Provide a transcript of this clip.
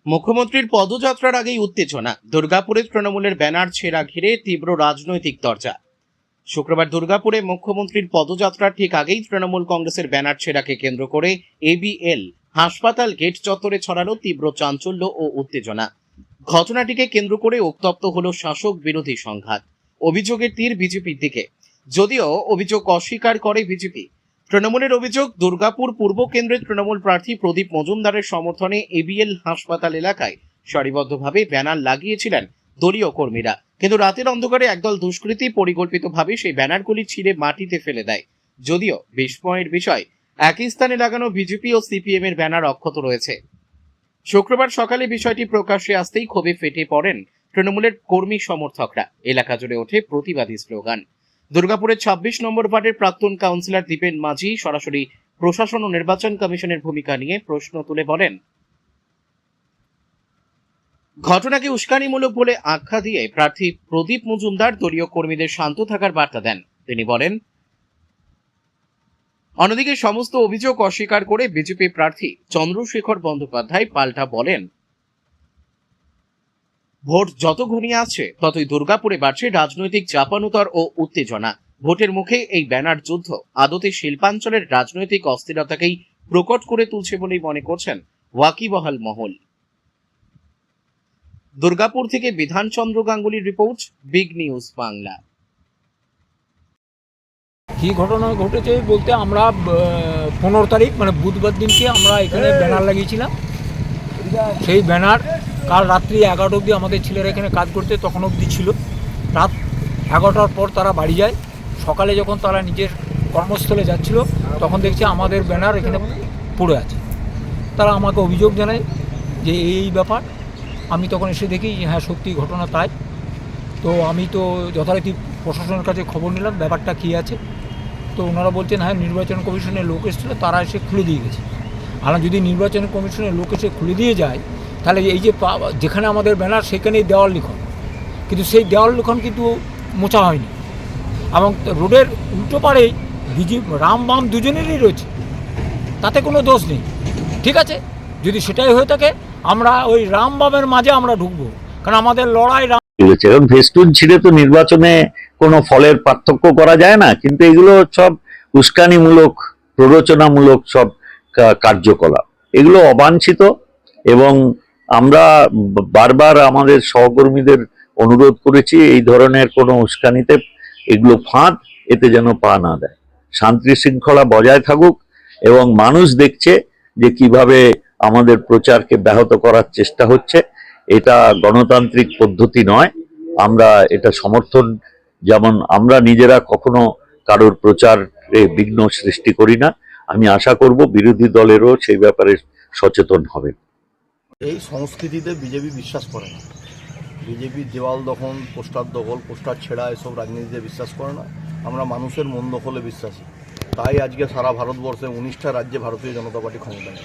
মুখ্যমন্ত্রীর পদযাত্রার আগেই উত্তেজনা। দুর্গাপুরে তৃণমূলের ব্যানার ছেঁড়া ঘিরে তীব্র রাজনৈতিক চর্চা। শুক্রবার দুর্গাপুরে মুখ্যমন্ত্রীর পদযাত্রার ঠিক আগেই তৃণমূল কংগ্রেসের ব্যানার ছেঁড়াকে কেন্দ্র করে এবিএল হাসপাতাল গেট চত্বরে ছড়ালো তীব্র চাঞ্চল্য ও উত্তেজনা। ঘটনাটিকে কেন্দ্র করে উত্তপ্ত হলো শাসক বিরোধী সংঘাত। অভিযোগের তীর বিজেপির দিকে, যদিও অভিযোগ অস্বীকার করে বিজেপি। তৃণমূলের অভিযোগ, দুর্গাপুর পূর্ব কেন্দ্রের তৃণমূল প্রার্থী প্রদীপ মজুমদারের সমর্থনে এবিএল হাসপাতাল এলাকায় সারিবদ্ধভাবে ব্যানার লাগিয়েছিলেন দলীয় কর্মীরা, কিন্তু রাতের অন্ধকারে একদল দুষ্কৃতী পরিকল্পিতভাবে সেই ব্যানারগুলি ছিঁড়ে মাটিতে ফেলে দেয়। যদিও বিস্ময়ের বিষয়, একই স্থানে লাগানো বিজেপি ও সিপিএম এর ব্যানার অক্ষত রয়েছে। শুক্রবার সকালে বিষয়টি প্রকাশ্যে আসতেই ক্ষোভে ফেটে পড়েন তৃণমূলের কর্মী সমর্থকরা। এলাকা জুড়ে ওঠে প্রতিবাদী স্লোগান। দুর্গাপুরের ২৬ নম্বর ওয়ার্ডের প্রাক্তন কাউন্সিলর দীপেন মাঝি সরাসরি প্রশাসন ও নির্বাচন কমিশনের ভূমিকা নিয়ে প্রশ্ন তুলে বলেন, ঘটনাকে উস্কানিমূলক বলে আখ্যা দিয়ে প্রার্থী প্রদীপ মজুমদার দলীয় কর্মীদের শান্ত থাকার বার্তা দেন। তিনি বলেন, অন্যদিকে সমস্ত অভিযোগ অস্বীকার করে বিজেপি প্রার্থী চন্দ্রশেখর বন্দ্যোপাধ্যায় পাল্টা বলেন, ভোট যত ঘনিয়ে আসছে ততই দুর্গাপুরে বাড়ছে রাজনৈতিক চাপানুতর ও উত্তেজনা। ভোটের মুখে এই ব্যানার যুদ্ধ আদতে শিল্পাঞ্চলের রাজনৈতিক অস্থিরতাকেই প্রকট করে তুলছে বলেই মনে করছেন ওয়াকিবহাল মহল। দুর্গাপুর থেকে বিধানচন্দ্র গাঙ্গুলির রিপোর্ট, বিগ নিউজ বাংলা। কি ঘটনা ঘটেছে বলতে, আমরা 15 তারিখ মানে বুধবার দিনকে আমরা এখানে ব্যানার লাগিয়েছিলাম। সেই ব্যানার কাল রাত্রি 11টা অবধি আমাদের ছেলেরা এখানে কাজ করতে, তখন অবধি ছিল। রাত 11টার পর তারা বাড়ি যায়। সকালে যখন তারা নিজের কর্মস্থলে যাচ্ছিল তখন দেখছে আমাদের ব্যানার এখানে পড়ে আছে। তারা আমাকে অভিযোগ জানায় যে এই ব্যাপার। আমি তখন এসে দেখি হ্যাঁ সত্যি ঘটনা তাই। তো আমি তো যথারীতি প্রশাসনের কাছে খবর নিলাম ব্যাপারটা কী আছে। তো ওনারা বলছেন হ্যাঁ নির্বাচন কমিশনের লোক এসেছিলো, তারা এসে খুলে দিয়ে গেছে। আর যদি নির্বাচন কমিশনের লোক এসে খুলে দিয়ে যায় তাহলে এই যে যেখানে আমাদের ব্যানার সেখানেই দেওয়াল লিখন, কিন্তু সেই দেওয়াল লিখন কিন্তু মোছা হয়নি এবং রোডের উল্টো পাড়েই রাম বাম দুজনেরই রয়েছে, তাতে কোনো দোষ নেই। ঠিক আছে, যদি সেটাই হয়ে থাকে আমরা ওই রাম বামের মাঝে আমরা ঢুকবো, কারণ আমাদের লড়াই এবং ফেস্টুন ছিঁড়ে তো নির্বাচনে কোনো ফলের পার্থক্য করা যায় না, কিন্তু এগুলো সব উস্কানিমূলক প্ররোচনামূলক সব কার্যকলাপ, এগুলো অবাঞ্ছিত। এবং আমরা বারবার আমাদের সহকর্মীদের অনুরোধ করেছি এই ধরনের কোনো উস্কানিতে এগুলো ফাঁদ, এতে যেন পা না দেয়। শান্তি শৃঙ্খলা বজায় থাকুক এবং মানুষ দেখছে যে কিভাবে আমাদের প্রচারকে ব্যাহত করার চেষ্টা হচ্ছে। এটা গণতান্ত্রিক পদ্ধতি নয়। আমরা এটা সমর্থন, যেমন আমরা নিজেরা কখনো কারোর প্রচারে বিঘ্ন সৃষ্টি করি না। আমি আশা করব বিরোধী দলেরও সেই ব্যাপারে সচেতন হবে। এই সংস্কৃতিতে বিজেপি বিশ্বাস করে না। বিজেপি দেওয়াল দখল, পোস্টার ছেঁড়া এসব রাজনীতিতে বিশ্বাস করে না। আমরা মানুষের মন দখলে বিশ্বাসী। তাই আজকে সারা ভারতবর্ষে 19টা রাজ্যে ভারতীয় জনতা পার্টি ক্ষমতায়।